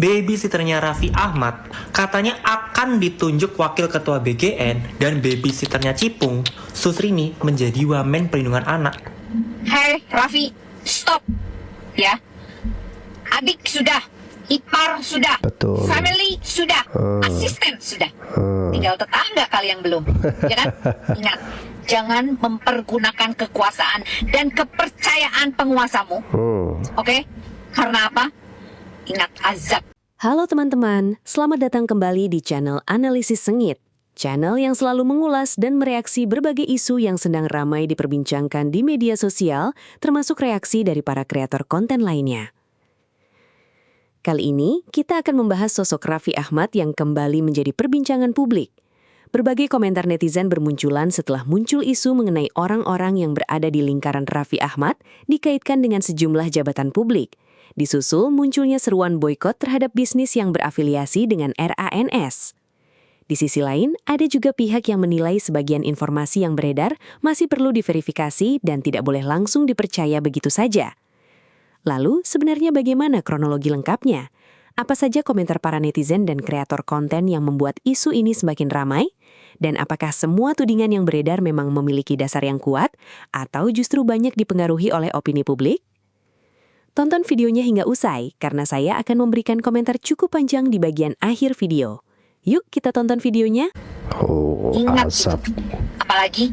babysitternya Raffi Ahmad katanya akan ditunjuk wakil ketua BGN dan babysitternya Cipung, Susrini, menjadi wamen perlindungan anak. Hei Raffi, stop ya. Adik sudah, ipar sudah, Betul. family sudah, asisten sudah, tinggal tetangga kali yang belum, ya kan? Ingat, jangan mempergunakan kekuasaan dan kepercayaan penguasamu, oke? Karena apa? Ingat azab. Halo teman-teman, selamat datang kembali di channel Analisis Sengit. Channel yang selalu mengulas dan mereaksi berbagai isu yang sedang ramai diperbincangkan di media sosial, termasuk reaksi dari para kreator konten lainnya. Kali ini, kita akan membahas sosok Raffi Ahmad yang kembali menjadi perbincangan publik. Berbagai komentar netizen bermunculan setelah muncul isu mengenai orang-orang yang berada di lingkaran Raffi Ahmad dikaitkan dengan sejumlah jabatan publik. Disusul munculnya seruan boikot terhadap bisnis yang berafiliasi dengan RANS. Di sisi lain, ada juga pihak yang menilai sebagian informasi yang beredar masih perlu diverifikasi dan tidak boleh langsung dipercaya begitu saja. Lalu, sebenarnya bagaimana kronologi lengkapnya? Apa saja komentar para netizen dan kreator konten yang membuat isu ini semakin ramai? Dan apakah semua tudingan yang beredar memang memiliki dasar yang kuat atau justru banyak dipengaruhi oleh opini publik? Tonton videonya hingga usai, karena saya akan memberikan komentar cukup panjang di bagian akhir video. Yuk kita tonton videonya. Ingat, Asap. apalagi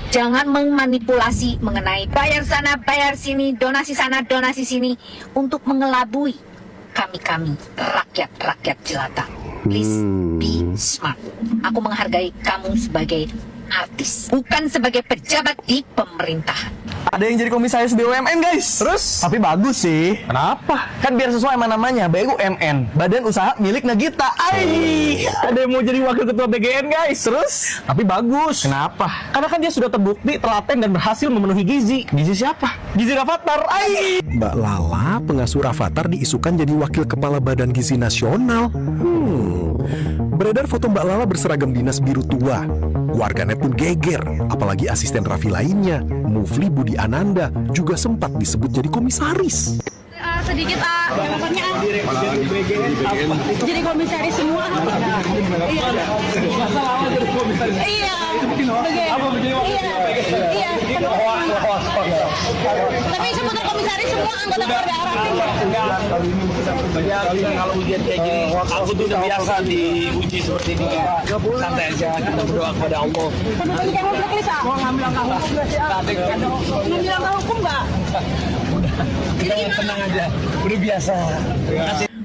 jangan memanipulasi mengenai bayar sana, bayar sini, donasi sana, donasi sini untuk mengelabui kami-kami, rakyat-rakyat jelata. Please be smart. Aku menghargai kamu sebagai artis, bukan sebagai pejabat di pemerintahan. Ada yang jadi komisaris BUMN guys. Terus? Tapi bagus sih. Kenapa? Kan biar sesuai sama namanya, BUMN, Badan Usaha Milik Nagita. Ada yang mau jadi wakil ketua BGN guys. Terus? Tapi bagus. Kenapa? Karena kan dia sudah terbukti, telaten dan berhasil memenuhi gizi. Gizi siapa? Gizi Rafathar. Mbak Lala, pengasuh Rafathar, diisukan jadi wakil kepala Badan Gizi Nasional. Beredar foto Mbak Lala berseragam dinas biru tua. Warganet pun geger, apalagi asisten Raffi lainnya, Mufli Budi Ananda, juga sempat disebut jadi komisaris. Sedikit jawabannya jadi komisaris semua. Iya. Tapi seputar komisaris semua anggota keluarga Raffi. Kalau ujian kayak gini, aku tuh udah biasa diuji seperti ini. Santai aja, kita berdoa kepada Allah. Tapi kamu blacklist ah? Mau ngambil langkah hukum nggak? Kita tenang aja, udah biasa.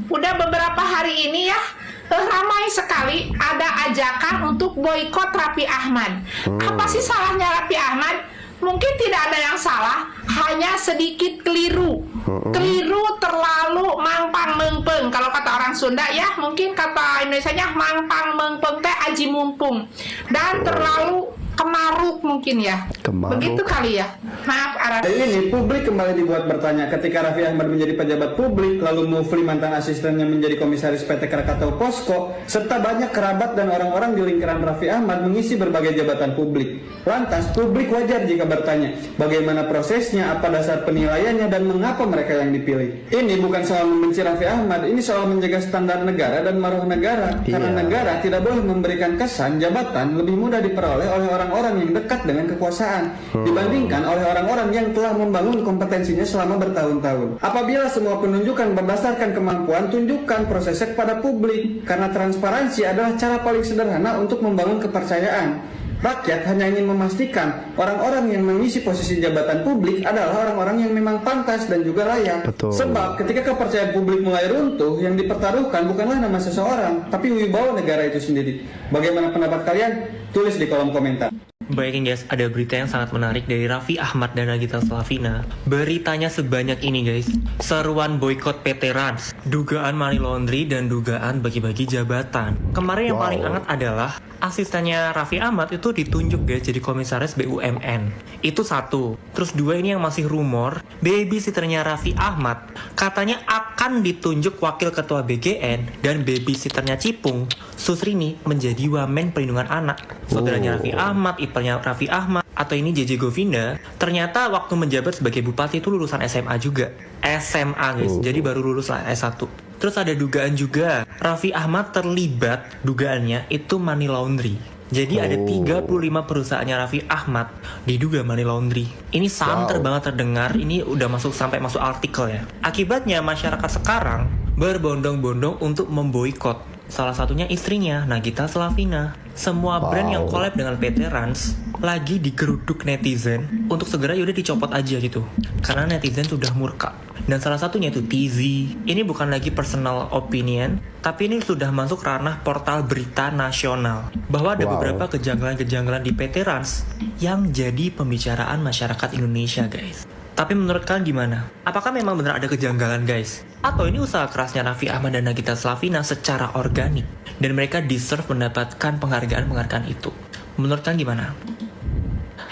Udah beberapa hari ini ya, ramai sekali ada ajakan untuk boikot Raffi Ahmad. Apa sih salahnya Raffi Ahmad? Mungkin tidak ada yang salah, hanya sedikit keliru. Keliru terlalu mangpang mengpeng. Kalau kata orang Sunda ya, mungkin kata Indonesianya mangpang mengpeng teh aji mumpung. Dan terlalu kemaruk mungkin ya. Begitu kali ya. Maaf Arab. Ini publik kembali dibuat bertanya ketika Raffi Ahmad menjadi pejabat publik, lalu Mufli mantan asistennya menjadi komisaris PT Krakatau Posko, serta banyak kerabat dan orang-orang di lingkaran Raffi Ahmad mengisi berbagai jabatan publik. Lantas publik wajar jika bertanya, bagaimana prosesnya, apa dasar penilaiannya, dan mengapa mereka yang dipilih. Ini bukan soal membenci Raffi Ahmad, ini soal menjaga standar negara dan maruah negara. Karena negara tidak boleh memberikan kesan jabatan lebih mudah diperoleh oleh orang-orang yang dekat dengan kekuasaan dibandingkan oleh orang-orang yang telah membangun kompetensinya selama bertahun-tahun. Apabila semua penunjukan berdasarkan kemampuan, tunjukkan prosesnya kepada publik, karena transparansi adalah cara paling sederhana untuk membangun kepercayaan. Rakyat hanya ingin memastikan orang-orang yang mengisi posisi jabatan publik adalah orang-orang yang memang pantas dan juga layak. Betul. Sebab ketika kepercayaan publik mulai runtuh, yang dipertaruhkan bukanlah nama seseorang, tapi wibawa negara itu sendiri. Bagaimana pendapat kalian? Tulis di kolom komentar. Bayangin guys, ada berita yang sangat menarik dari Raffi Ahmad dan Nagita Slavina. Beritanya sebanyak ini guys. Seruan boykot PT Rans, dugaan money laundry dan dugaan bagi-bagi jabatan. Kemarin yang paling hangat adalah asistennya Raffi Ahmad itu ditunjuk guys jadi komisaris BUMN. Itu satu. Terus dua, ini yang masih rumor, babysitternya Raffi Ahmad katanya akan ditunjuk wakil ketua BGN dan babysitternya Cipung, Susrini, menjadi wamen perlindungan anak. Saudaranya Raffi Ahmad, iparnya Raffi Ahmad, atau ini JJ Govinda, ternyata waktu menjabat sebagai bupati itu lulusan SMA juga. SMA guys, jadi baru lulus lah S1. Terus ada dugaan juga Raffi Ahmad terlibat, dugaannya itu money laundry. Jadi ada 35 perusahaannya Raffi Ahmad diduga money laundry. Ini santer banget terdengar, ini udah sampai masuk artikel ya. Akibatnya masyarakat sekarang berbondong-bondong untuk memboikot. Salah satunya istrinya, Nagita Slavina. Semua brand yang collab dengan PT Rans lagi digeruduk netizen untuk segera yaudah dicopot aja gitu. Karena netizen sudah murka. Dan salah satunya itu TZ. Ini bukan lagi personal opinion, tapi ini sudah masuk ranah portal berita nasional. Bahwa ada beberapa kejanggalan-kejanggalan di PT Rans yang jadi pembicaraan masyarakat Indonesia, guys. Tapi menurut kalian gimana? Apakah memang benar ada kejanggalan, guys? Atau ini usaha kerasnya Raffi Ahmad dan Nagita Slavina secara organik dan mereka deserve mendapatkan penghargaan itu? Menurut kalian gimana?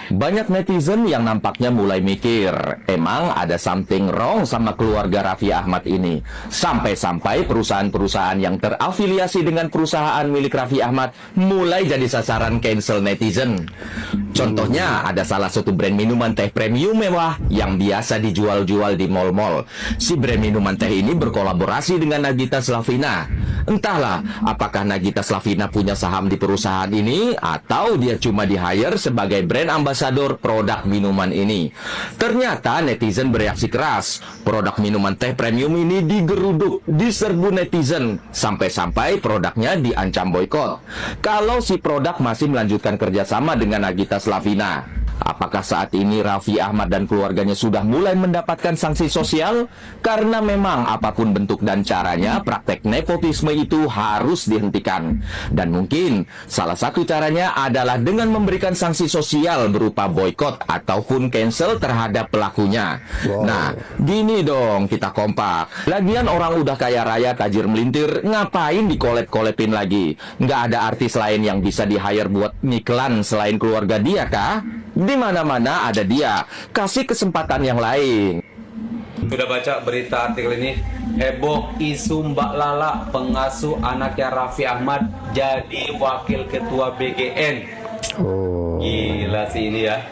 Banyak netizen yang nampaknya mulai mikir, emang ada something wrong sama keluarga Raffi Ahmad ini. Sampai-sampai perusahaan-perusahaan yang terafiliasi dengan perusahaan milik Raffi Ahmad mulai jadi sasaran cancel netizen. Contohnya, ada salah satu brand minuman teh premium mewah yang biasa dijual-jual di mal-mal. Si brand minuman teh ini berkolaborasi dengan Nagita Slavina. Entahlah, apakah Nagita Slavina punya saham di perusahaan ini atau dia cuma di-hire sebagai brand ambassador produk minuman ini. Ternyata netizen bereaksi keras. Produk minuman teh premium ini digeruduk, diserbu netizen, sampai-sampai produknya diancam boikot. Kalau si produk masih melanjutkan kerjasama dengan Nagita Slavina. Apakah saat ini Raffi Ahmad dan keluarganya sudah mulai mendapatkan sanksi sosial? Karena memang apapun bentuk dan caranya, praktek nepotisme itu harus dihentikan. Dan mungkin salah satu caranya adalah dengan memberikan sanksi sosial berupa boykot ataupun cancel terhadap pelakunya. Nah, gini dong kita kompak. Lagian orang udah kaya raya tajir melintir, ngapain dikolep-kolepin lagi? Nggak ada artis lain yang bisa di-hire buat iklan selain keluarga dia kah? Di mana-mana ada dia. Kasih kesempatan yang lain. Sudah baca berita artikel ini? Heboh isu Mbak Lala, pengasuh anaknya Raffi Ahmad, jadi wakil ketua BGN. Gila sih ini ya.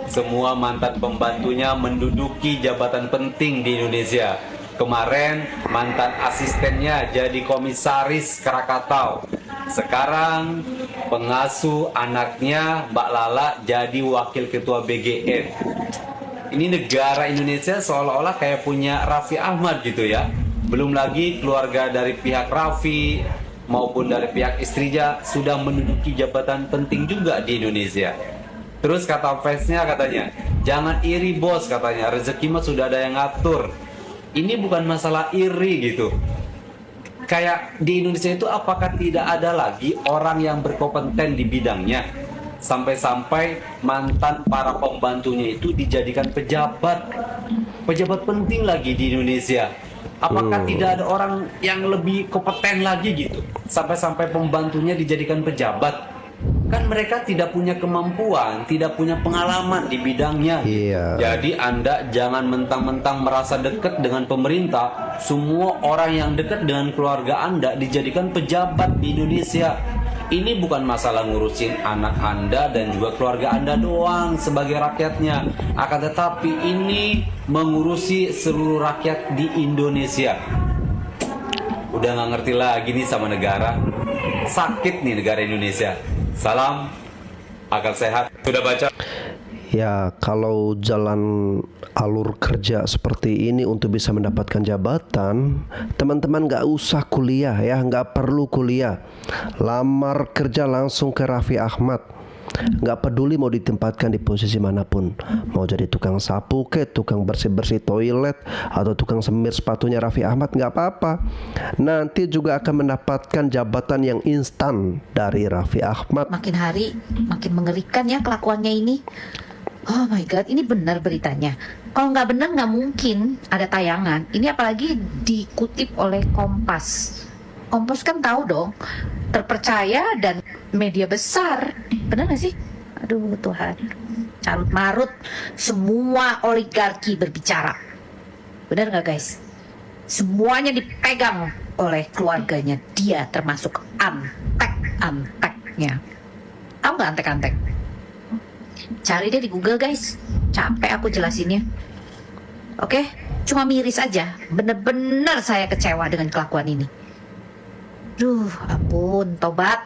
Semua mantan pembantunya menduduki jabatan penting di Indonesia. Kemarin mantan asistennya jadi komisaris Krakatau. Sekarang pengasuh anaknya Mbak Lala jadi wakil ketua BGN. Ini negara Indonesia seolah-olah kayak punya Raffi Ahmad gitu ya. Belum lagi keluarga dari pihak Raffi maupun dari pihak istrinya sudah menduduki jabatan penting juga di Indonesia. Terus kata fansnya katanya, jangan iri bos katanya, rezeki mah sudah ada yang ngatur. Ini bukan masalah iri gitu. Kayak di Indonesia itu apakah tidak ada lagi orang yang berkompeten di bidangnya? Sampai-sampai mantan para pembantunya itu dijadikan pejabat penting lagi di Indonesia. Apakah tidak ada orang yang lebih kompeten lagi gitu? Sampai-sampai pembantunya dijadikan pejabat. Kan mereka tidak punya kemampuan, tidak punya pengalaman di bidangnya. Jadi Anda jangan mentang-mentang merasa dekat dengan pemerintah. Semua orang yang dekat dengan keluarga Anda dijadikan pejabat di Indonesia. Ini bukan masalah ngurusin anak Anda dan juga keluarga Anda doang sebagai rakyatnya. Akan tetapi ini mengurusi seluruh rakyat di Indonesia. Udah gak ngerti lagi nih sama negara. Sakit nih negara Indonesia. Salam akal sehat. Sudah baca? Ya, kalau jalan alur kerja seperti ini untuk bisa mendapatkan jabatan, teman-teman gak usah kuliah ya, gak perlu kuliah. Lamar kerja langsung ke Raffi Ahmad. Gak peduli mau ditempatkan di posisi manapun, mau jadi tukang sapu ke, tukang bersih-bersih toilet, atau tukang semir sepatunya Raffi Ahmad, gak apa-apa. Nanti juga akan mendapatkan jabatan yang instan dari Raffi Ahmad. Makin hari makin mengerikan ya kelakuannya ini. Oh my god, ini benar beritanya. Kalau nggak benar nggak mungkin ada tayangan. Ini apalagi dikutip oleh Kompas. Kompas kan tahu dong, terpercaya dan media besar. Benar nggak sih? Aduh Tuhan, carut marut semua oligarki berbicara. Benar nggak guys? Semuanya dipegang oleh keluarganya. Dia termasuk antek-anteknya. Tahu nggak antek-antek? Cari deh di Google guys. Capek aku jelasinnya. Oke? Cuma miris aja. Bener-bener saya kecewa dengan kelakuan ini. Duh, ampun, tobat.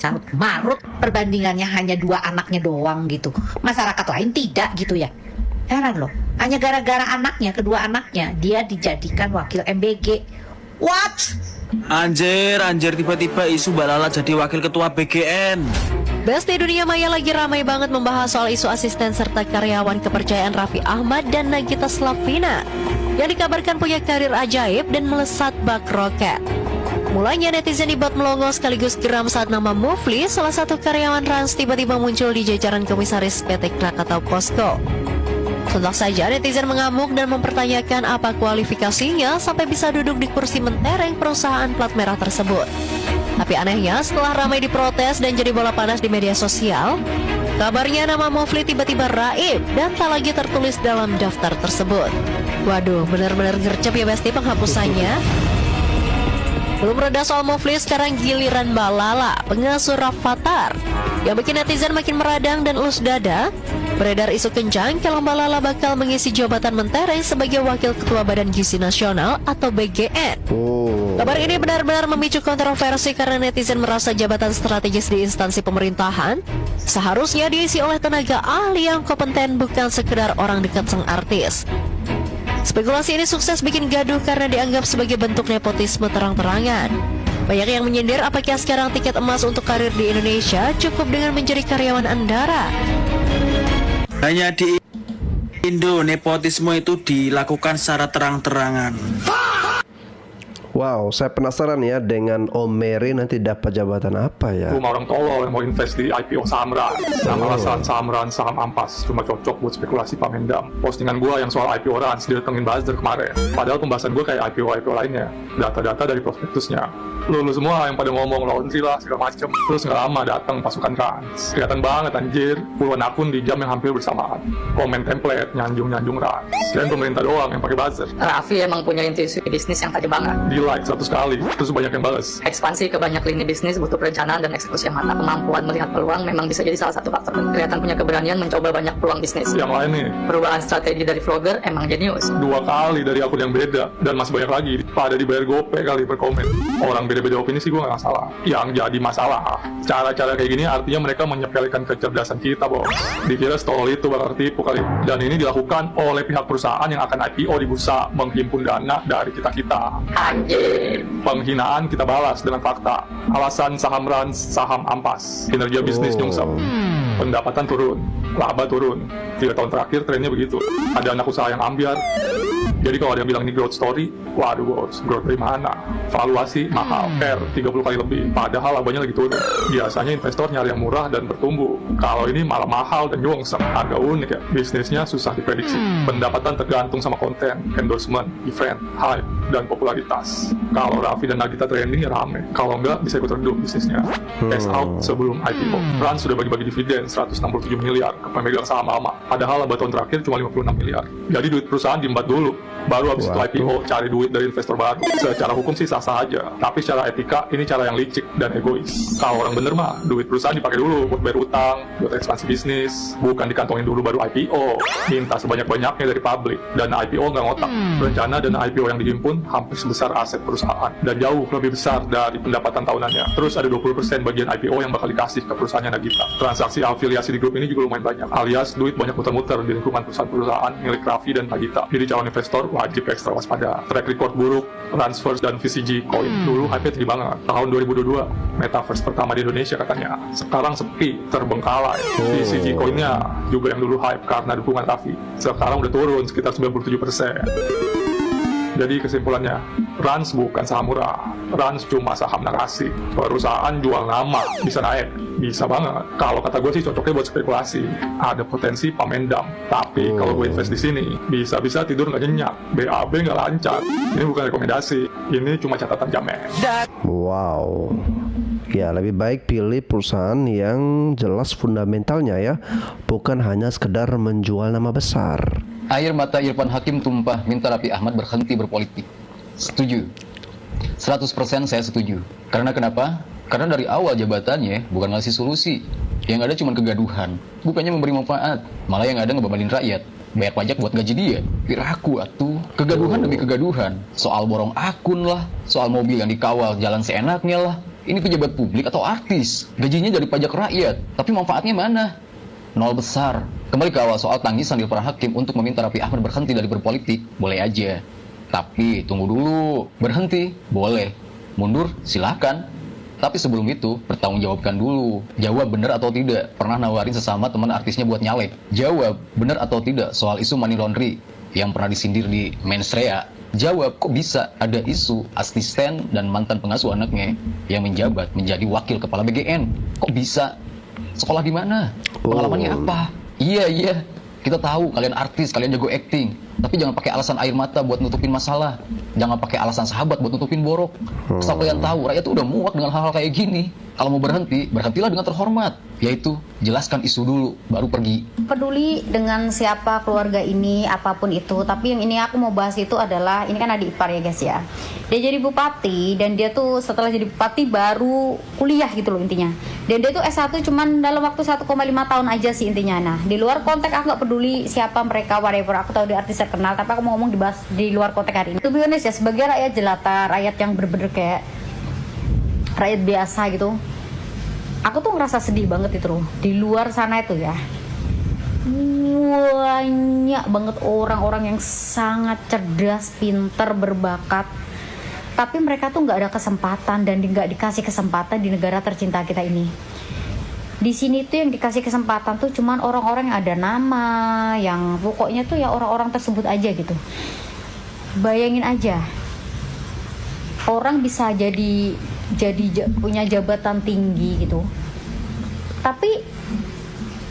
Carut marut, perbandingannya hanya 2 anaknya doang gitu. Masyarakat lain tidak gitu ya. Heran loh, hanya gara-gara anaknya, kedua anaknya, dia dijadikan wakil MBG. What? Anjir, tiba-tiba isu Mbak Lala jadi wakil ketua BGN. Besti dunia maya lagi ramai banget membahas soal isu asisten serta karyawan kepercayaan Raffi Ahmad dan Nagita Slavina yang dikabarkan punya karir ajaib dan melesat bak roket. Mulanya netizen dibuat melongo sekaligus geram saat nama Mufli, salah satu karyawan Rans, tiba-tiba muncul di jajaran komisaris PT Krakatau Posko. Sontak saja netizen mengamuk dan mempertanyakan apa kualifikasinya sampai bisa duduk di kursi mentereng perusahaan plat merah tersebut. Tapi anehnya setelah ramai diprotes dan jadi bola panas di media sosial, kabarnya nama Mufli tiba-tiba raib dan tak lagi tertulis dalam daftar tersebut. Waduh, benar-benar gercep ya Besti penghapusannya. Belum reda soal Mufli, sekarang giliran Mbak Lala, pengasuh Rafathar, yang bikin netizen makin meradang dan elus dada. Beredar isu kencang kalau Mbak Lala bakal mengisi jabatan mentereng sebagai Wakil Ketua Badan Gizi Nasional atau BGN. Kabar ini benar-benar memicu kontroversi karena netizen merasa jabatan strategis di instansi pemerintahan seharusnya diisi oleh tenaga ahli yang kompeten, bukan sekedar orang dekat sang artis. Spekulasi ini sukses bikin gaduh karena dianggap sebagai bentuk nepotisme terang-terangan. Banyak yang menyindir apakah sekarang tiket emas untuk karir di Indonesia cukup dengan menjadi karyawan Andara. Hanya di Indo nepotisme itu dilakukan secara terang-terangan. Wow, saya penasaran ya dengan Om Mary nanti dapat jabatan apa ya? Rumah orang tolol yang mau invest di IPO saham RAN. Sama alasan saham RAN, saham Ampas cuma cocok buat spekulasi pamendam. Postingan gua yang soal IPO RAN didatengin buzzer kemarin. Padahal pembahasan gua kayak IPO lainnya. Data-data dari prospektusnya. Lu semua yang pada ngomong laundry lah segala macem. Terus nggak lama datang pasukan Rans. Kelihatan banget anjir. Puluhan akun di jam yang hampir bersamaan. Komen template, nyanjung Rans. Dan pemerintah doang yang pakai buzzer. Raffi emang punya intuisi bisnis yang tajam banget. Di like 100 kali, terus banyak yang balas. Ekspansi ke banyak lini bisnis butuh perencanaan dan eksekusi yang matang. Kemampuan melihat peluang memang bisa jadi salah satu faktor. Kelihatan punya keberanian mencoba banyak peluang bisnis. Yang lain nih, perubahan strategi dari vlogger emang jenius. 2 kali dari akun yang beda, dan masih banyak lagi. Pada dibayar gope kali per komen. Orang beda-beda opini sih gue gak masalah. Yang jadi masalah, cara-cara kayak gini artinya mereka menyepelekan kecerdasan kita, bos. Dikira stol itu bakal tipu kali. Dan ini dilakukan oleh pihak perusahaan yang akan IPO di bursa, menghimpun dana dari kita-kita. Anjir. Penghinaan kita balas dengan fakta. Alasan saham Rans, saham Ampas. Kinerja bisnis nyungsep. Pendapatan turun, laba turun. 3 tahun terakhir trennya begitu. Ada anak usaha yang ambiar. Jadi kalau ada yang bilang ini growth story, waduh bos, growth dari mana? Valuasi mahal, R 30 kali lebih. Padahal labanya lagi turun. Biasanya investor nyari yang murah dan bertumbuh. Kalau ini malah mahal dan nyungsep. Harga unik ya, bisnisnya susah diprediksi. Pendapatan tergantung sama konten, endorsement, event, hype, dan popularitas. Kalau Raffi dan Nagita trending ya rame. Kalau enggak bisa ikut redup bisnisnya. Cash out sebelum IPO. Rans sudah bagi-bagi dividen 167 miliar ke pemegang saham lama. Padahal laba tahun terakhir cuma 56 miliar. Jadi duit perusahaan diembat dulu. Baru habis itu IPO cari duit dari investor baru. Secara hukum sih sah-sah aja. Tapi secara etika ini cara yang licik dan egois. Kalau orang bener mah duit perusahaan dipakai dulu buat bayar utang, buat ekspansi bisnis. Bukan dikantongin dulu baru IPO. Minta sebanyak-banyaknya dari publik. Dan IPO nggak ngotak. Rencana dana IPO yang dihimpun hampir sebesar aset perusahaan. Dan jauh lebih besar dari pendapatan tahunannya. Terus ada 20% bagian IPO yang bakal dikasih ke perusahaannya Nagita. Transaksi afiliasi di grup ini juga lumayan banyak. Alias duit banyak muter-muter di lingkungan perusahaan-perusahaan milik Raffi dan Nagita. Jadi calon investor wajib ekstra waspada. Track record buruk, Transverse dan VCG Coin. Dulu hype tinggi banget. Tahun 2022, metaverse pertama di Indonesia katanya. Sekarang sepi, terbengkalai. VCG Coinnya juga yang dulu hype karena dukungan Raffi. Sekarang udah turun sekitar 97%. Jadi kesimpulannya, Rans bukan saham murah. Rans cuma saham narasi. Perusahaan jual nama, bisa naik. Bisa banget. Kalau kata gue sih cocoknya buat spekulasi. Ada potensi pamendam. Tapi kalau gue invest di sini, bisa-bisa tidur nggak nyenyak. BAB nggak lancar. Ini bukan rekomendasi. Ini cuma catatan jamet. Wow. Ya, lebih baik pilih perusahaan yang jelas fundamentalnya ya. Bukan hanya sekedar menjual nama besar. Air mata Irfan Hakim tumpah minta Raffi Ahmad berhenti berpolitik. Setuju. 100% saya setuju. Karena kenapa? Karena dari awal jabatannya bukan ngasih solusi. Yang ada cuma kegaduhan. Bukannya memberi manfaat. Malah yang ada ngebebalin rakyat. bayar pajak buat gaji dia. Piraku atuh, kegaduhan demi kegaduhan. Soal borong akun lah, soal mobil yang dikawal jalan seenaknya lah. Ini pejabat publik atau artis? Gajinya dari pajak rakyat, tapi manfaatnya mana? Nol besar. Kembali ke awal soal tangisan di para hakim untuk meminta Raffi Ahmad berhenti dari berpolitik, boleh aja. Tapi tunggu dulu, berhenti boleh, mundur silakan. Tapi sebelum itu, pertanggungjawabkan dulu. Jawab bener atau tidak. Pernah nawarin sesama teman artisnya buat nyalek. Jawab bener atau tidak soal isu money laundry yang pernah disindir di Mensrea. Jawab, kok bisa ada isu asisten dan mantan pengasuh anaknya yang menjabat menjadi wakil kepala BGN? Kok bisa? Sekolah di mana? Pengalamannya apa? Iya, kita tahu kalian artis, kalian jago acting. Tapi jangan pakai alasan air mata buat nutupin masalah. Jangan pakai alasan sahabat buat nutupin borok. Asal kalian tahu, rakyat tuh udah muak dengan hal-hal kayak gini. Kalau mau berhenti, berhentilah dengan terhormat. Yaitu, jelaskan isu dulu, baru pergi. Peduli dengan siapa keluarga ini, apapun itu. Tapi yang ini aku mau bahas itu adalah, ini kan adik ipar ya guys ya. Dia jadi bupati, dan dia tuh setelah jadi bupati baru kuliah gitu loh intinya. Dan dia tuh S1 cuman dalam waktu 1,5 tahun aja sih intinya. Nah, di luar konteks aku gak peduli siapa mereka, whatever. Aku tahu dia artis terkenal, tapi aku mau ngomong dibahas di luar konteks hari ini. To be honest ya, sebagai rakyat jelata, rakyat yang bener-bener kayak rakyat biasa gitu, aku tuh ngerasa sedih banget itu loh. Di luar sana itu ya, banyak banget orang-orang yang sangat cerdas, pinter, berbakat, tapi mereka tuh nggak ada kesempatan dan nggak dikasih kesempatan di negara tercinta kita ini. Di sini tuh yang dikasih kesempatan tuh cuman orang-orang yang ada nama, yang pokoknya tuh ya orang-orang tersebut aja gitu. Bayangin aja, orang bisa jadi punya jabatan tinggi gitu, tapi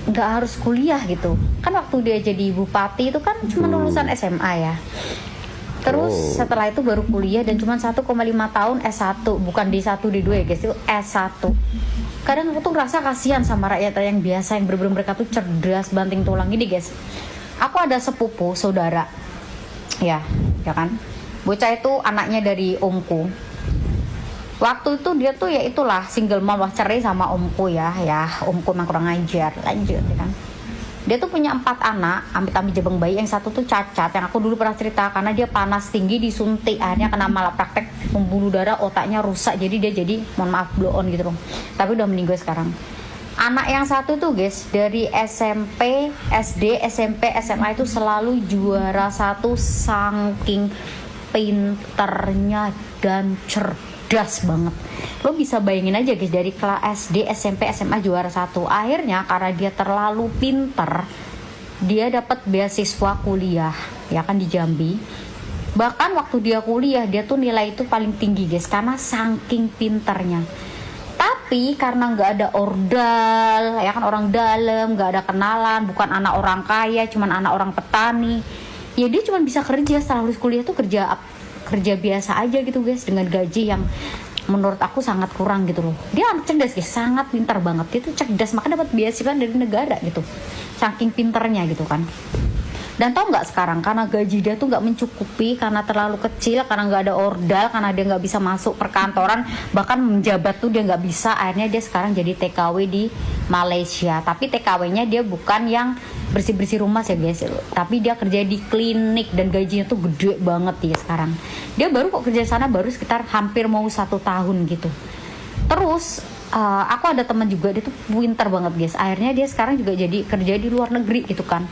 nggak harus kuliah gitu. Kan waktu dia jadi bupati itu kan cuma lulusan SMA ya. Terus setelah itu baru kuliah dan cuma 1,5 tahun S1, bukan D1 D2 ya guys, itu S1. Kadang aku tuh ngerasa kasihan sama rakyat yang biasa yang bener-bener mereka tuh cerdas banting tulang gini guys. Aku ada sepupu saudara, ya kan. Bocah itu anaknya dari omku. Waktu itu dia tuh ya itulah single mom, cerai sama omku ya omku emang kurang ajar. Lanjut ya kan. Dia tuh punya 4 anak, amit-amit jabang bayi, yang satu tuh cacat, yang aku dulu pernah cerita, karena dia panas tinggi disuntik, akhirnya kena malapraktek pembuluh darah, otaknya rusak, jadi dia jadi, mohon maaf, blow on gitu loh. Tapi udah meninggal sekarang. Anak yang satu tuh guys, dari SMP, SD, SMP, SMA itu selalu juara 1, saking pinternya dan cerdas banget. Lo bisa bayangin aja guys, dari kelas SD, SMP, SMA juara 1. Akhirnya karena dia terlalu pinter, dia dapat beasiswa kuliah ya kan di Jambi. Bahkan waktu dia kuliah, dia tuh nilai itu paling tinggi guys, karena saking pinternya. Tapi karena nggak ada ordal, ya kan, orang dalam, nggak ada kenalan, bukan anak orang kaya, cuman anak orang petani, ya dia cuma bisa kerja setelah lulus kuliah tuh kerja biasa aja gitu guys, dengan gaji yang menurut aku sangat kurang gitu loh. Dia anak cerdas guys, sangat pintar banget. Dia tuh cerdas, makanya dapat beasiswa dari negara gitu, saking pinternya gitu kan. Dan tau nggak sekarang, karena gaji dia tuh nggak mencukupi, karena terlalu kecil, karena nggak ada ordal, karena dia nggak bisa masuk perkantoran, bahkan menjabat tuh dia nggak bisa. Akhirnya dia sekarang jadi TKW di Malaysia. Tapi TKW-nya dia bukan yang bersih-bersih rumah ya guys, tapi dia kerja di klinik dan gajinya tuh gede banget dia sekarang. Dia baru kok kerja sana baru sekitar hampir mau 1 tahun gitu. Terus aku ada teman juga, dia tuh pinter banget guys. Akhirnya dia sekarang juga jadi kerja di luar negeri gitu kan.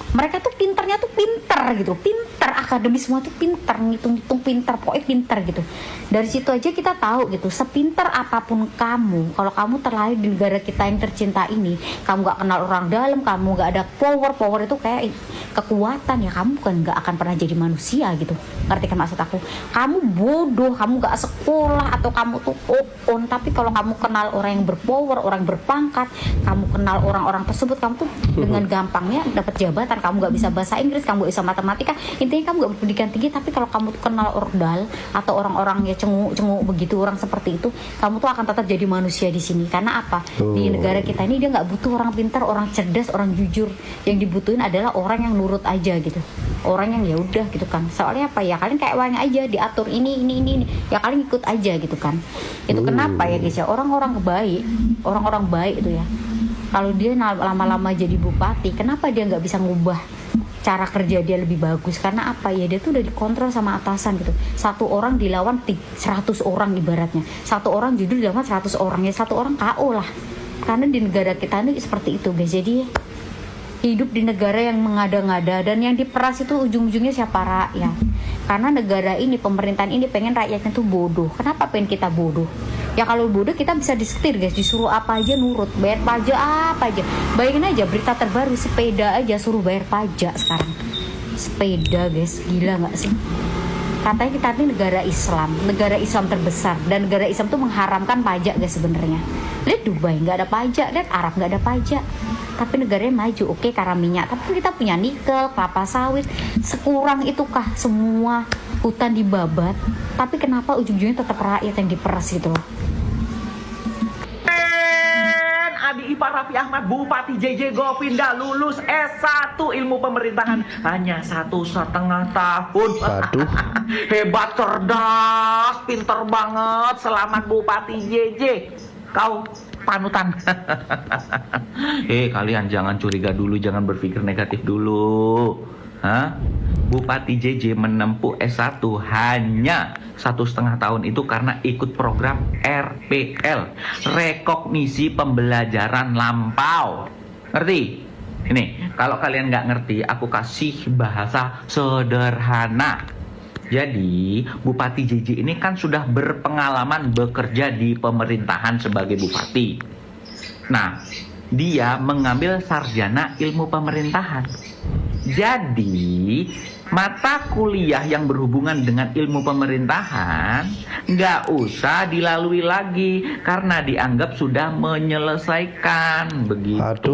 Mereka tuh pinternya tuh pinter gitu, pinter, akademis semua tuh pinter, ngitung-ngitung pinter, pokoknya pinter gitu. Dari situ aja kita tahu gitu, sepinter apapun kamu, kalau kamu terlahir di negara kita yang tercinta ini, kamu gak kenal orang dalam, kamu gak ada power itu kayak kekuatan ya, kamu kan gak akan pernah jadi manusia gitu. Ngerti kan maksud aku? Kamu bodoh, kamu gak sekolah, atau kamu tuh open, tapi kalau kamu kenal orang yang berpower, orang yang berpangkat, kamu kenal orang-orang tersebut, kamu tuh dengan gampangnya dapat jabatan. Kamu gak bisa bahasa Inggris, kamu gak bisa matematika, intinya kamu gak berpendidikan tinggi, tapi kalau kamu kenal ordal atau orang-orang ya cenguk begitu, orang seperti itu, kamu tuh akan tetap jadi manusia di sini. Karena apa? Di negara kita ini dia gak butuh orang pintar, orang cerdas, orang jujur. Yang dibutuhin adalah orang yang nurut aja gitu, orang yang ya udah gitu kan. Soalnya apa ya, kalian kayak wayang aja, diatur ini ya kalian ikut aja gitu kan. Itu kenapa ya guys ya, orang-orang baik itu ya, kalau dia lama-lama jadi bupati, kenapa dia nggak bisa ngubah cara kerja dia lebih bagus. Karena apa ya, dia tuh udah dikontrol sama atasan gitu. Satu orang dilawan 100 orang ibaratnya, satu orang judul dilawan 100 orang, ya satu orang KO lah. Karena di negara kita ini seperti itu guys. Jadi hidup di negara yang mengada-ngada, dan yang diperas itu ujung-ujungnya siapa? Rakyat. Karena negara ini, pemerintahan ini pengen rakyatnya tuh bodoh. Kenapa pengen kita bodoh? Ya kalau bodoh kita bisa disetir guys, disuruh apa aja nurut, bayar pajak apa aja. Bayangin aja berita terbaru, sepeda aja suruh bayar pajak sekarang. Sepeda guys, gila nggak sih? Katanya kita ini negara Islam terbesar, dan negara Islam tuh mengharamkan pajak guys sebenarnya. Lihat Dubai nggak ada pajak, lihat Arab nggak ada pajak. Tapi negaranya maju, oke, karena minyak. Tapi kita punya nikel, kelapa sawit. Sekurang itukah semua hutan dibabat? Tapi kenapa ujung-ujungnya tetap rakyat yang diperas gitu loh? Adik ipar Raffi Ahmad, Bupati JJ Govinda, lulus S1 ilmu pemerintahan hanya 1,5 tahun. Waduh. Hebat, cerdas, pinter banget. Selamat Bupati JJ. Kau panutan. Kalian jangan curiga dulu, jangan berpikir negatif dulu. Bupati JJ menempuh S1 hanya 1,5 tahun itu karena ikut program RPL, rekognisi pembelajaran lampau. Ngerti? Ini, kalau kalian nggak ngerti, aku kasih bahasa sederhana. Jadi, Bupati JJ ini kan sudah berpengalaman bekerja di pemerintahan sebagai bupati. Nah, dia mengambil sarjana ilmu pemerintahan. Jadi, mata kuliah yang berhubungan dengan ilmu pemerintahan nggak usah dilalui lagi karena dianggap sudah menyelesaikan, begitu.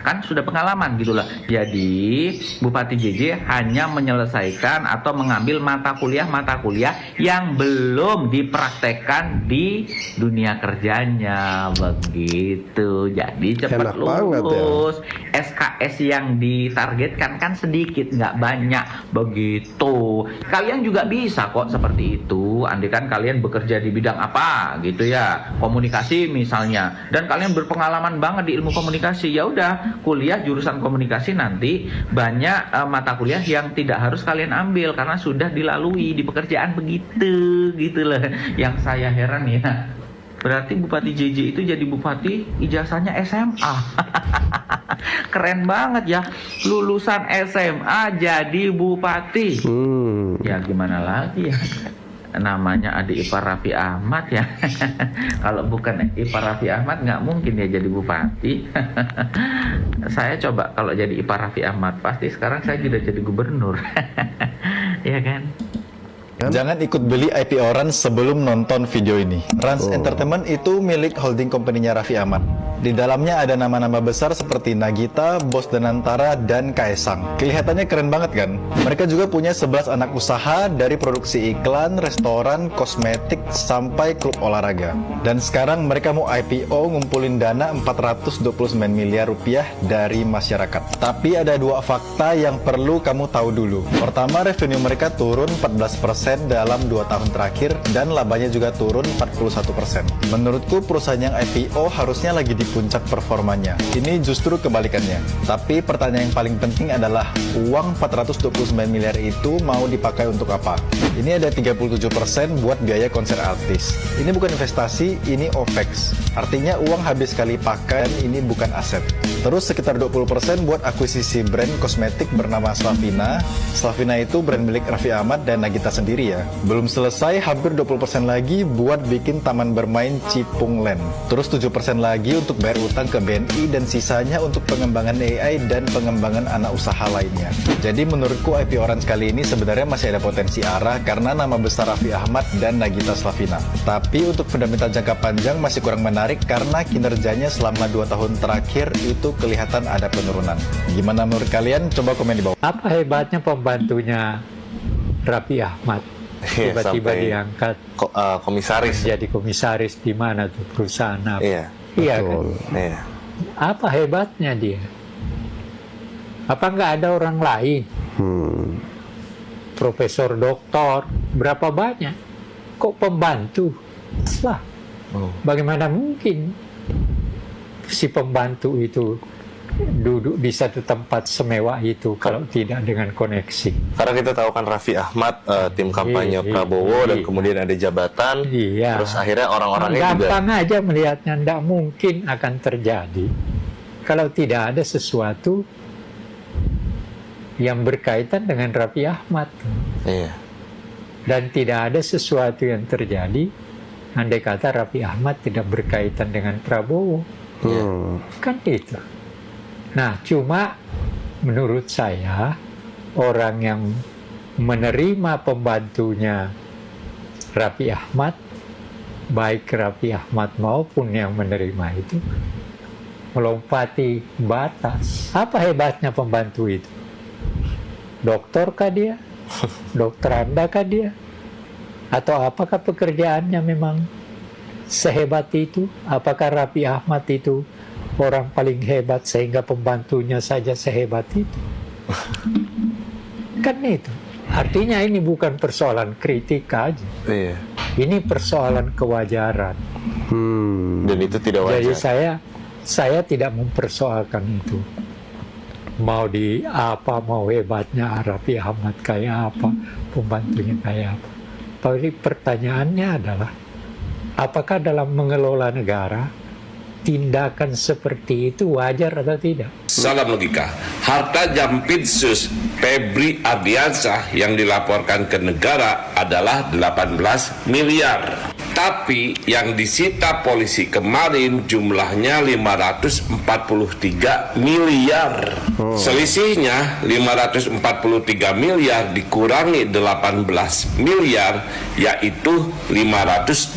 Kan sudah pengalaman gitulah. Jadi Bupati JJ hanya menyelesaikan atau mengambil mata kuliah yang belum dipraktekkan di dunia kerjanya, begitu. Jadi cepat lulus. SKS yang ditargetkan kan sedikit, nggak banyak, begitu. Kalian juga bisa kok seperti itu. Andai kan kalian bekerja di bidang apa gitu ya, komunikasi misalnya, dan kalian berpengalaman banget di ilmu komunikasi, ya udah kuliah jurusan komunikasi, nanti banyak mata kuliah yang tidak harus kalian ambil karena sudah dilalui di pekerjaan, begitu gitu loh. Yang saya heran ya, berarti Bupati JJ itu jadi bupati ijazahnya SMA. Keren banget ya, lulusan SMA jadi bupati. Ya gimana lagi ya, namanya adik ipar Raffi Ahmad ya. Kalau bukan ipar Raffi Ahmad nggak mungkin dia jadi bupati. Saya coba kalau jadi ipar Raffi Ahmad, pasti sekarang saya sudah jadi gubernur. Ya kan? Jangan ikut beli IPO Rans sebelum nonton video ini. Rans Entertainment itu milik holding company-nya Raffi Ahmad. Di dalamnya ada nama-nama besar seperti Nagita, Bos Danantara, dan Kaesang. Kelihatannya keren banget kan? Mereka juga punya 11 anak usaha dari produksi iklan, restoran, kosmetik, sampai klub olahraga. Dan sekarang mereka mau IPO ngumpulin dana 429 miliar rupiah dari masyarakat. Tapi ada dua fakta yang perlu kamu tahu dulu. Pertama, revenue mereka turun 14% dalam 2 tahun terakhir, dan labanya juga turun 41%. Menurutku perusahaan yang IPO harusnya lagi di puncak performanya. Ini justru kebalikannya. Tapi pertanyaan yang paling penting adalah, uang 429 miliar itu mau dipakai untuk apa? Ini ada 37% buat biaya konser artis. Ini bukan investasi, ini OPEX. Artinya uang habis sekali pakai dan ini bukan aset. Terus sekitar 20% buat akuisisi brand kosmetik bernama Slavina. Slavina itu brand milik Raffi Ahmad dan Nagita sendiri ya. Belum selesai, hampir 20% lagi buat bikin taman bermain Cipung Land. Terus 7% lagi untuk bayar utang ke BNI, dan sisanya untuk pengembangan AI dan pengembangan anak usaha lainnya. Jadi menurutku IPO Rans kali ini sebenarnya masih ada potensi arah karena nama besar Raffi Ahmad dan Nagita Slavina. Tapi untuk fundamental jangka panjang masih kurang menarik karena kinerjanya selama 2 tahun terakhir itu kelihatan ada penurunan. Gimana menurut kalian? Coba komen di bawah. Apa hebatnya pembantunya Raffi Ahmad? Tiba-tiba diangkat komisaris. Jadi komisaris di mana tuh, perusahaan apa? Iya kan? Iya. Apa hebatnya dia? Apa nggak ada orang lain? Profesor, doktor, berapa banyak? Kok pembantu? Bagaimana mungkin si pembantu itu duduk di satu tempat semewah itu kalau tidak dengan koneksi. Karena kita tahu kan Raffi Ahmad tim kampanye Prabowo dan kemudian ada jabatan. Terus akhirnya orang-orangnya juga gampang aja melihatnya, tidak mungkin akan terjadi kalau tidak ada sesuatu yang berkaitan dengan Raffi Ahmad. Dan tidak ada sesuatu yang terjadi andai kata Raffi Ahmad tidak berkaitan dengan Prabowo. Kan itu. Nah, cuma menurut saya orang yang menerima pembantunya Raffi Ahmad, baik Raffi Ahmad maupun yang menerima itu, melompati batas. Apa hebatnya pembantu itu? Doktor kah dia? Dokteranda kah dia? Atau apakah pekerjaannya memang sehebat itu? Apakah Raffi Ahmad itu orang paling hebat sehingga pembantunya saja sehebat itu? Kan itu. Artinya ini bukan persoalan kritik aja. Ini persoalan kewajaran. Dan itu tidak wajar. Jadi saya tidak mempersoalkan itu. Mau mau hebatnya Raffi Ahmad kayak apa, pembantunya kayak apa. Tapi pertanyaannya adalah, apakah dalam mengelola negara tindakan seperti itu wajar atau tidak? Salam logika. Harta Jampitsus Febri Ardiansyah yang dilaporkan ke negara adalah 18 miliar. Tapi yang disita polisi kemarin jumlahnya 543 miliar. Selisihnya 543 miliar dikurangi 18 miliar, yaitu 525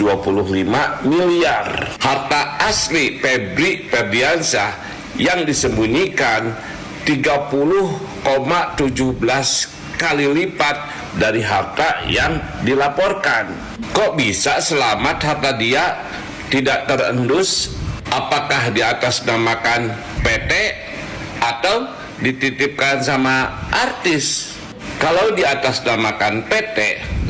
miliar. Harta asli Febri Ardiansyah yang disembunyikan 30,17 kali lipat dari harta yang dilaporkan. Kok bisa selamat harta dia tidak terendus? Apakah diatasnamakan PT atau dititipkan sama artis? Kalau diatasnamakan PT,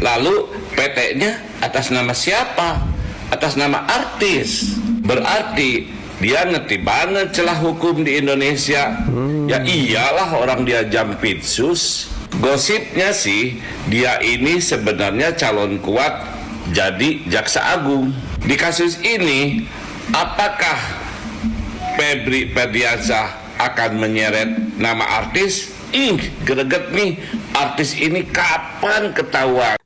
lalu PT-nya atas nama siapa? Atas nama artis. Berarti dia ngerti banget celah hukum di Indonesia. Ya iyalah, orang dia Jampitsus. Gosipnya sih dia ini sebenarnya calon kuat jadi jaksa agung. Di kasus ini apakah Febri Ardiansyah akan menyeret nama artis? Greget nih, artis ini kapan ketahuan?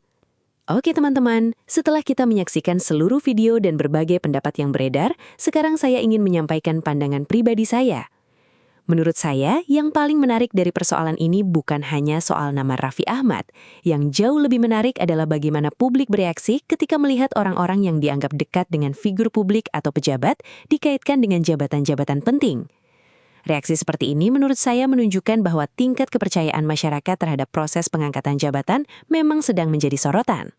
Oke teman-teman, setelah kita menyaksikan seluruh video dan berbagai pendapat yang beredar, sekarang saya ingin menyampaikan pandangan pribadi saya. Menurut saya, yang paling menarik dari persoalan ini bukan hanya soal nama Raffi Ahmad. Yang jauh lebih menarik adalah bagaimana publik bereaksi ketika melihat orang-orang yang dianggap dekat dengan figur publik atau pejabat dikaitkan dengan jabatan-jabatan penting. Reaksi seperti ini menurut saya menunjukkan bahwa tingkat kepercayaan masyarakat terhadap proses pengangkatan jabatan memang sedang menjadi sorotan.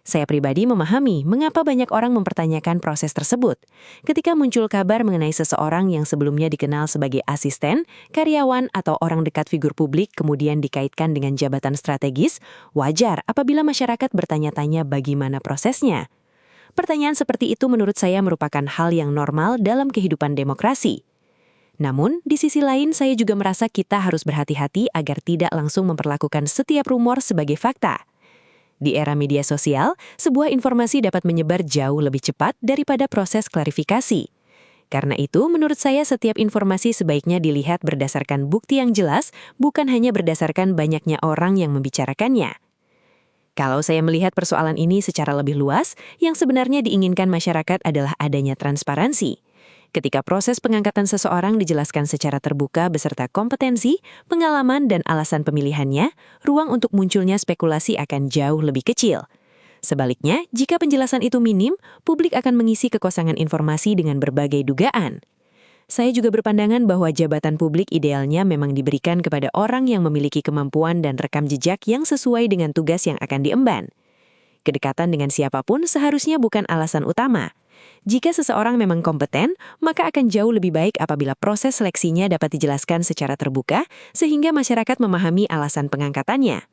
Saya pribadi memahami mengapa banyak orang mempertanyakan proses tersebut. Ketika muncul kabar mengenai seseorang yang sebelumnya dikenal sebagai asisten, karyawan, atau orang dekat figur publik kemudian dikaitkan dengan jabatan strategis, wajar apabila masyarakat bertanya-tanya bagaimana prosesnya. Pertanyaan seperti itu menurut saya merupakan hal yang normal dalam kehidupan demokrasi. Namun, di sisi lain saya juga merasa kita harus berhati-hati agar tidak langsung memperlakukan setiap rumor sebagai fakta. Di era media sosial, sebuah informasi dapat menyebar jauh lebih cepat daripada proses klarifikasi. Karena itu, menurut saya setiap informasi sebaiknya dilihat berdasarkan bukti yang jelas, bukan hanya berdasarkan banyaknya orang yang membicarakannya. Kalau saya melihat persoalan ini secara lebih luas, yang sebenarnya diinginkan masyarakat adalah adanya transparansi. Ketika proses pengangkatan seseorang dijelaskan secara terbuka beserta kompetensi, pengalaman, dan alasan pemilihannya, ruang untuk munculnya spekulasi akan jauh lebih kecil. Sebaliknya, jika penjelasan itu minim, publik akan mengisi kekosongan informasi dengan berbagai dugaan. Saya juga berpandangan bahwa jabatan publik idealnya memang diberikan kepada orang yang memiliki kemampuan dan rekam jejak yang sesuai dengan tugas yang akan diemban. Kedekatan dengan siapapun seharusnya bukan alasan utama. Jika seseorang memang kompeten, maka akan jauh lebih baik apabila proses seleksinya dapat dijelaskan secara terbuka, sehingga masyarakat memahami alasan pengangkatannya.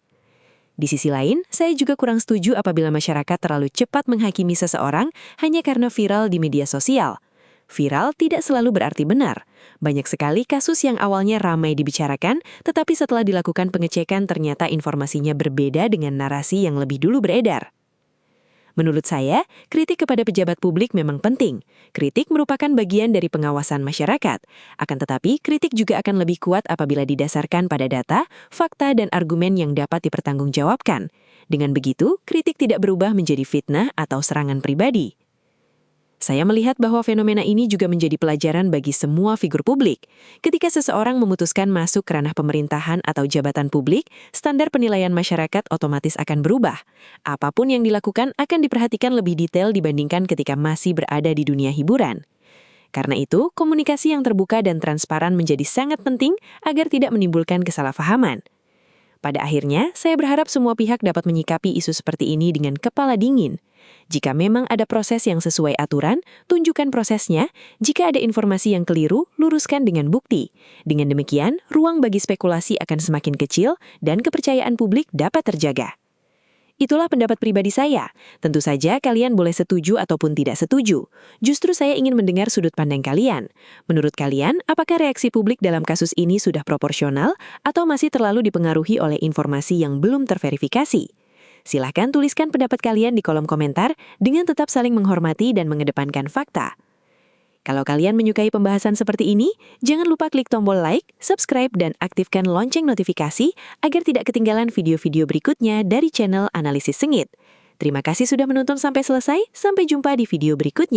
Di sisi lain, saya juga kurang setuju apabila masyarakat terlalu cepat menghakimi seseorang hanya karena viral di media sosial. Viral tidak selalu berarti benar. Banyak sekali kasus yang awalnya ramai dibicarakan, tetapi setelah dilakukan pengecekan ternyata informasinya berbeda dengan narasi yang lebih dulu beredar. Menurut saya, kritik kepada pejabat publik memang penting. Kritik merupakan bagian dari pengawasan masyarakat. Akan tetapi, kritik juga akan lebih kuat apabila didasarkan pada data, fakta, dan argumen yang dapat dipertanggungjawabkan. Dengan begitu, kritik tidak berubah menjadi fitnah atau serangan pribadi. Saya melihat bahwa fenomena ini juga menjadi pelajaran bagi semua figur publik. Ketika seseorang memutuskan masuk ke ranah pemerintahan atau jabatan publik, standar penilaian masyarakat otomatis akan berubah. Apapun yang dilakukan akan diperhatikan lebih detail dibandingkan ketika masih berada di dunia hiburan. Karena itu, komunikasi yang terbuka dan transparan menjadi sangat penting agar tidak menimbulkan kesalahpahaman. Pada akhirnya, saya berharap semua pihak dapat menyikapi isu seperti ini dengan kepala dingin. Jika memang ada proses yang sesuai aturan, tunjukkan prosesnya. Jika ada informasi yang keliru, luruskan dengan bukti. Dengan demikian, ruang bagi spekulasi akan semakin kecil dan kepercayaan publik dapat terjaga. Itulah pendapat pribadi saya. Tentu saja kalian boleh setuju ataupun tidak setuju. Justru saya ingin mendengar sudut pandang kalian. Menurut kalian, apakah reaksi publik dalam kasus ini sudah proporsional atau masih terlalu dipengaruhi oleh informasi yang belum terverifikasi? Silahkan tuliskan pendapat kalian di kolom komentar dengan tetap saling menghormati dan mengedepankan fakta. Kalau kalian menyukai pembahasan seperti ini, jangan lupa klik tombol like, subscribe, dan aktifkan lonceng notifikasi agar tidak ketinggalan video-video berikutnya dari channel Analisis Sengit. Terima kasih sudah menonton sampai selesai, sampai jumpa di video berikutnya.